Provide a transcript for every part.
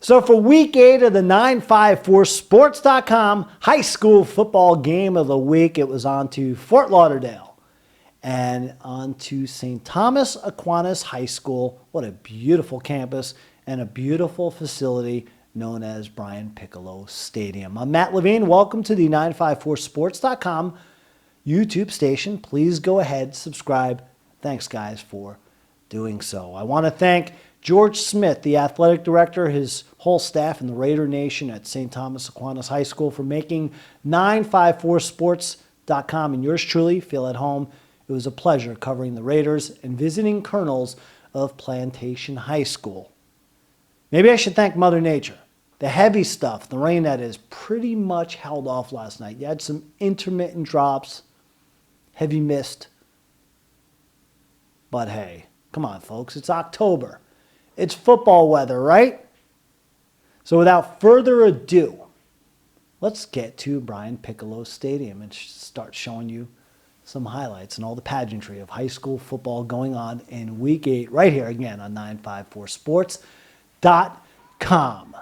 So for week 8 of the 954sports.com high school football game of the week, it was on to Fort Lauderdale and on to St. Thomas Aquinas High School. What a beautiful campus and a beautiful facility known as Brian Piccolo Stadium. I'm Matt Levine. Welcome to the 954sports.com YouTube station. Please go ahead, subscribe. Thanks, guys, for doing so. I want to thank George Smith, the athletic director, his whole staff, and the Raider Nation at St. Thomas Aquinas High School for making 954sports.com and yours truly feel at home. It was a pleasure covering the Raiders and visiting colonels of Plantation High School. Maybe I should thank Mother Nature. The heavy stuff, the rain that is, pretty much held off last night. You had some intermittent drops, heavy mist. But hey, come on, folks. It's October. It's football weather, right? So without further ado, let's get to Brian Piccolo Stadium and start showing you some highlights and all the pageantry of high school football going on in Week 8 right here again on 954sports.com.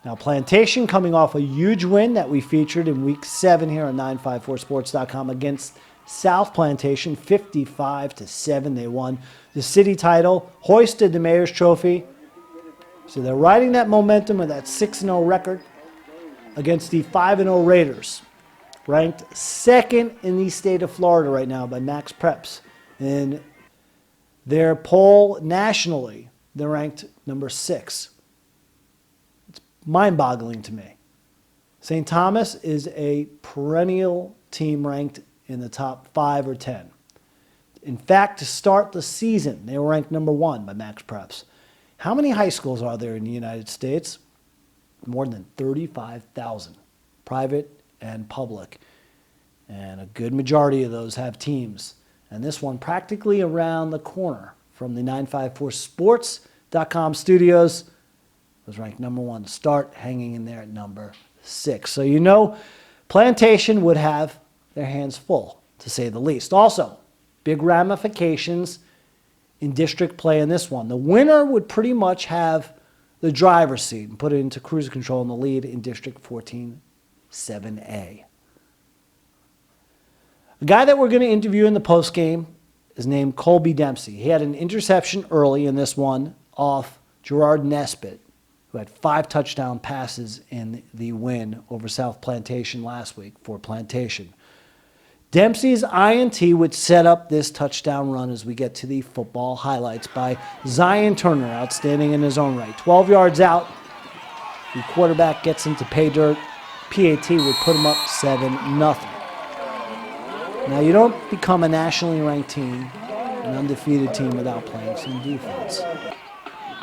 Now, Plantation coming off a huge win that we featured in Week 7 here on 954sports.com against South Plantation, 55-7. They won the city title, hoisted the Mayor's Trophy. So they're riding that momentum with that 6-0 record against the 5-0 Raiders, ranked second in the state of Florida right now by Max Preps. In their poll nationally, they're ranked number 6. It's mind-boggling to me. St. Thomas is a perennial team ranked in the top 5 or 10. In fact, to start the season, they were ranked number 1 by Max Preps. How many high schools are there in the United States? More than 35,000, private and public. And a good majority of those have teams. And this one practically around the corner from the 954sports.com studios was ranked number 1 to start, hanging in there at number 6. So you know Plantation would have their hands full, to say the least. Also, big ramifications in district play in this one. The winner would pretty much have the driver's seat and put it into cruise control in the lead in District 14-7A. A guy that we're going to interview in the postgame is named Colby Dempsey. He had an interception early in this one off Gerard Nesbitt, who had 5 touchdown passes in the win over South Plantation last week for Plantation. Dempsey's INT would set up this touchdown run as we get to the football highlights by Zion Turner, outstanding in his own right. 12 yards out, the quarterback gets him to pay dirt. PAT would put him up 7-0. Now, you don't become a nationally ranked team, an undefeated team, without playing some defense,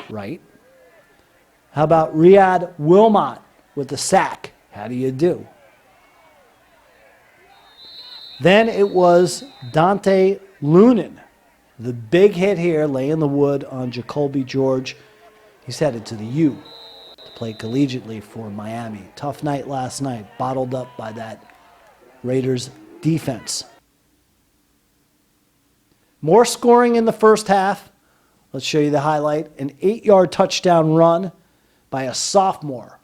right? How about Riyad Wilmot with the sack? How do you do? Then it was Dante Lunan. The big hit here, laying the wood on Jacoby George. He's headed to the U to play collegiately for Miami. Tough night last night, bottled up by that Raiders defense. More scoring in the first half. Let's show you the highlight. An 8-yard touchdown run by a sophomore,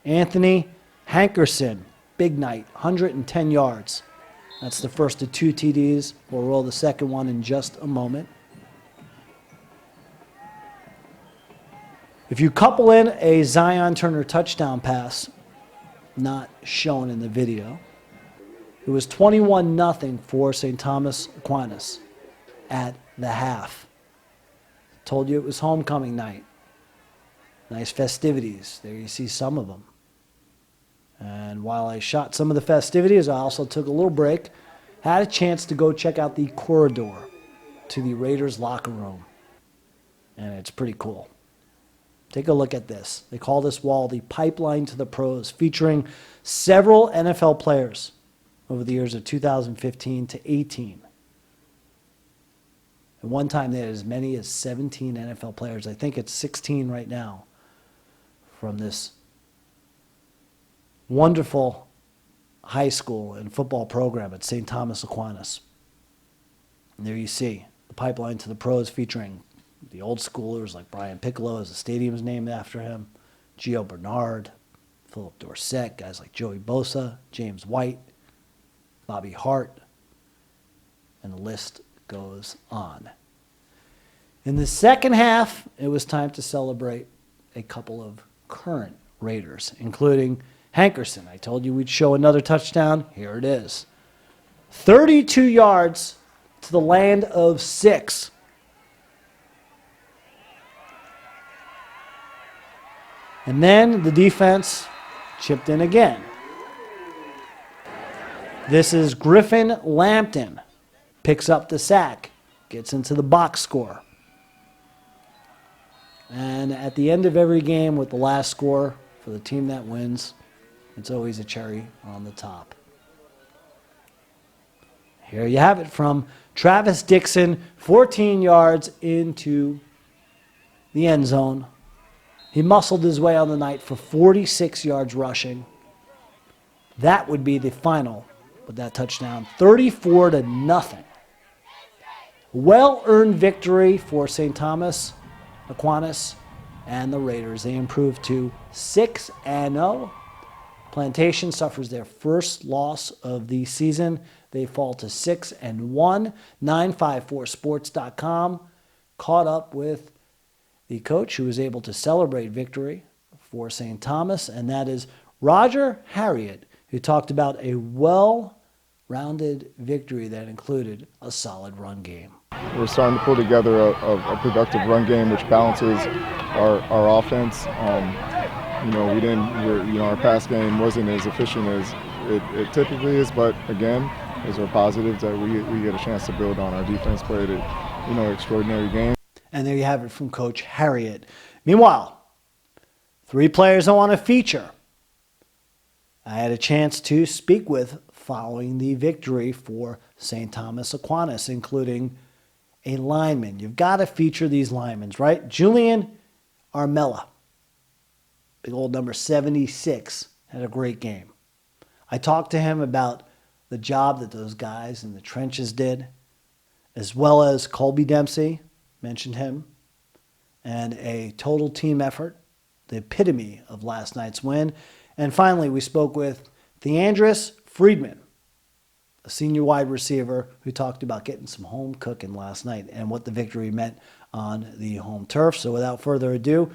Anthony Hankerson. Big night, 110 yards. That's the first of 2 TDs. We'll roll the second one in just a moment. If you couple in a Zion Turner touchdown pass, not shown in the video, it was 21-0 for St. Thomas Aquinas at the half. Told you it was homecoming night. Nice festivities. There you see some of them. And while I shot some of the festivities, I also took a little break, had a chance to go check out the corridor to the Raiders locker room. And it's pretty cool. Take a look at this. They call this wall the Pipeline to the Pros, featuring several NFL players over the years of 2015 to 18. At one time, they had as many as 17 NFL players. I think it's 16 right now from this wonderful high school and football program at St. Thomas Aquinas. And there you see the Pipeline to the Pros, featuring the old schoolers like Brian Piccolo, as the stadium is named after him. Gio Bernard, Philip Dorsett, guys like Joey Bosa, James White, Bobby Hart, and the list goes on. In the second half, it was time to celebrate a couple of current Raiders, including Hankerson. I told you we'd show another touchdown. Here it is. 32 yards to the land of 6. And then the defense chipped in again. This is Griffin Lampton. Picks up the sack. Gets into the box score. And at the end of every game with the last score for the team that wins, it's always a cherry on the top. Here you have it from Travis Dixon, 14 yards into the end zone. He muscled his way on the night for 46 yards rushing. That would be the final with that touchdown, 34-0. Well-earned victory for St. Thomas Aquinas and the Raiders. They improved to 6-0. Plantation suffers their first loss of the season. They fall to 6-1. 954sports.com caught up with the coach who was able to celebrate victory for St. Thomas, and that is Roger Harriet, who talked about a well-rounded victory that included a solid run game. We're starting to pull together a productive run game which balances our offense. Our pass game wasn't as efficient as it typically is, but again, those are positives that we get a chance to build on. Our defense played an extraordinary game. And there you have it from Coach Harriet. Meanwhile, 3 players I want to feature. I had a chance to speak with following the victory for St. Thomas Aquinas, including a lineman. You've got to feature these linemen, right? Julian Armella, big old number 76, had a great game. I talked to him about the job that those guys in the trenches did, as well as Colby Dempsey, mentioned him, and a total team effort, the epitome of last night's win. And finally, we spoke with Theandris Friedman, a senior wide receiver who talked about getting some home cooking last night and what the victory meant on the home turf. So without further ado,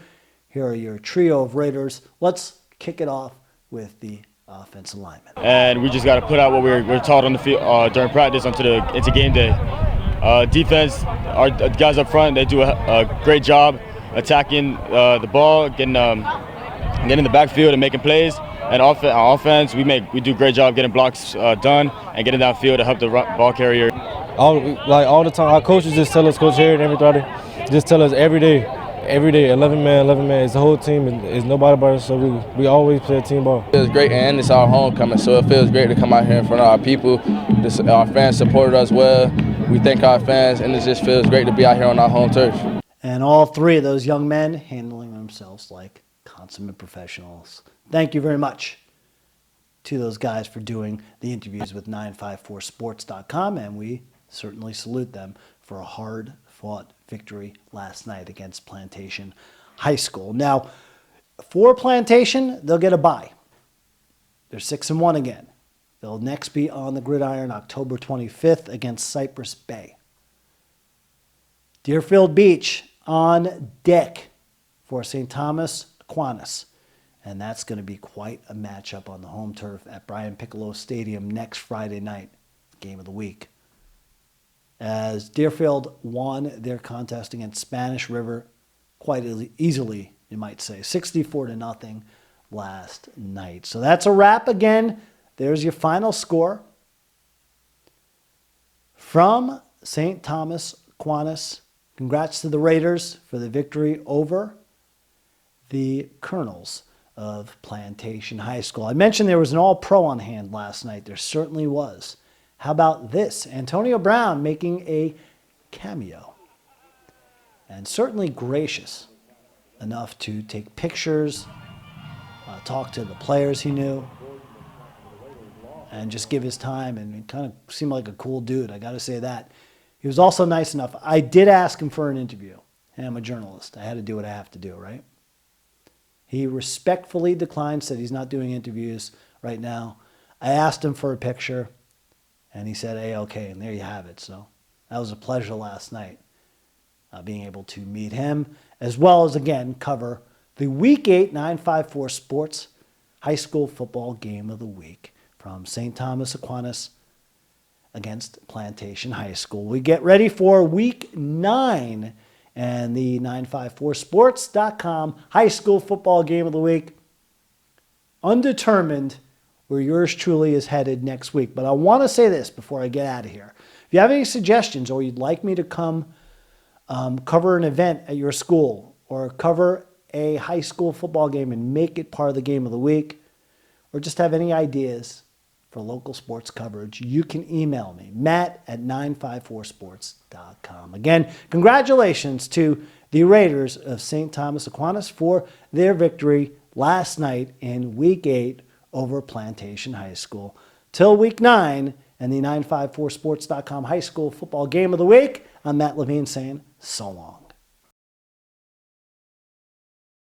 here are your trio of Raiders. Let's kick it off with the offensive lineman. And we just got to put out what we're taught on the field during practice into game day. Defense, our guys up front, they do a great job attacking the ball, getting in the backfield and making plays. And on offense, we do a great job getting blocks done and getting downfield to help the ball carrier. All the time, our coaches just tell us, Coach Harriet and everybody, just tell us every day, 11 man. It's the whole team. It's nobody but us, so we always play a team ball. It feels great, and it's our homecoming, so it feels great to come out here in front of our people. Our fans supported us well. We thank our fans, and it just feels great to be out here on our home turf. And all 3 of those young men handling themselves like consummate professionals. Thank you very much to those guys for doing the interviews with 954sports.com, and we certainly salute them for a hard-fought victory last night against Plantation High School. Now, for Plantation, they'll get a bye. They're 6-1 again. They'll next be on the gridiron October 25th against Cypress Bay. Deerfield Beach on deck for St. Thomas Aquinas. And that's going to be quite a matchup on the home turf at Brian Piccolo Stadium next Friday night, game of the week. As Deerfield won their contest against Spanish River quite easily, you might say, 64-0 last night. So that's a wrap again. There's your final score from St. Thomas Aquinas. Congrats to the Raiders for the victory over the Colonels of Plantation High School. I mentioned there was an all-pro on hand last night. There certainly was. How about this? Antonio Brown making a cameo. And certainly gracious enough to take pictures, talk to the players he knew, and just give his time, and he kind of seemed like a cool dude, I got to say that. He was also nice enough. I did ask him for an interview. Hey, I'm a journalist. I had to do what I have to do, right? He respectfully declined, said he's not doing interviews right now. I asked him for a picture, and he said, A-OK, and there you have it. So that was a pleasure last night, being able to meet him, as well as, again, cover the Week 8 954 Sports High School Football Game of the Week from St. Thomas Aquinas against Plantation High School. We get ready for Week 9 and the 954sports.com High School Football Game of the Week. Undetermined where yours truly is headed next week. But I want to say this before I get out of here. If you have any suggestions or you'd like me to come cover an event at your school or cover a high school football game and make it part of the game of the week, or just have any ideas for local sports coverage, you can email me, matt@954sports.com. Again, congratulations to the Raiders of St. Thomas Aquinas for their victory last night in Week 8 over Plantation High School. Till Week 9 and the 954sports.com High School Football Game of the Week, I'm Matt Levine saying so long.